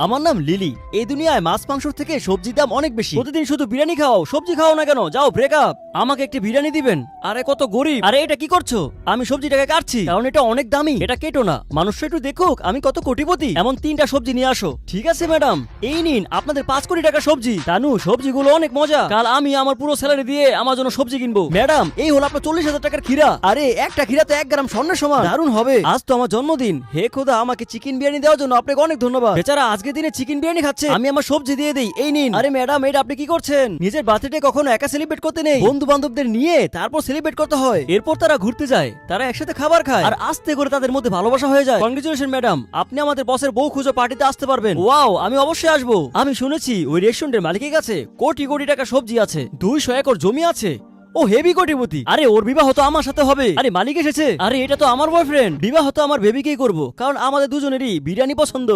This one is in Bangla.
আমার নাম লিলি। এই দুনিয়ায় মাছ মাংসের থেকে সবজির দাম অনেক বেশি। প্রতিদিন শুধু বিরিয়ানি খাও, সবজি খাও না কেন? যাও ব্রেকআপ। আমাকে একটি বিরিয়ানি দিবেন। আরে কত গরিব। আরে এটা কি করছো? আমি সবজিটাকে কাটছি কারণ এটা অনেক দামি। এটা কেটো না, মানুষটা একটু দেখুক আমি কত কোটিপতি। এমন 3টা সবজি নিয়ে আসো। ঠিক আছে ম্যাডাম, এই নিন আপনাদের 5 কোটি টাকা সবজি। তানু সবজিগুলো অনেক মজা, কাল আমি আমার পুরো স্যালারি দিয়ে আমার জন্য সবজি কিনবো। ম্যাডাম এই হলো আপনার 40,000 টাকার খিরা। আরে একটা খিরাতে 1 গ্রাম স্বর্ণের সমান। দারুণ হবে। আজ তো আমার জন্মদিন। হে খোদা, আমাকে চিকেন বিরিয়ানি দেওয়ার জন্য আপনাকে অনেক ধন্যবাদ। বেচারা আজকে দিনে চিকেন বিরিয়ানি খাচ্ছে, আমি আমার সবজি দিয়ে দেই। এই নিন। আরে ম্যাডাম এটা আপনি কি করছেন? নিজের বার্থডে কখনো একা সেলিব্রেট করতে নেই, বন্ধু বান্ধবদের নিয়ে তারপর সেলিব্রেট করতে হয়। এরপর তারা ঘুরতে যায়, তারা একসাথে খাবার খায়, আর আস্তে করে তাদের মধ্যে ভালোবাসা হয়ে যায়। কংগ্রেচুলেশন ম্যাডাম, আপনি আমাদের বসের বউ খুঁজে পার্টিতে আসতে পারবেন। ওয়াও, আমি অবশ্যই আসবো। আমি শুনেছি ওই রেস্টুরেন্টের মালিকের কাছে কোটি কোটি টাকা সবজি আছে, 200 একর জমি আছে। ও হেভি কোটিপতি। আরে ওর বিবাহ তো আমার সাথে হবে। আরে মালিক এসেছে। আরে এটা তো আমার বয়ফ্রেন্ড। বিবাহ তো আমার বেবিকেই করব, কারণ আমাদের দুজনেরই বিরিয়ানি পছন্দ।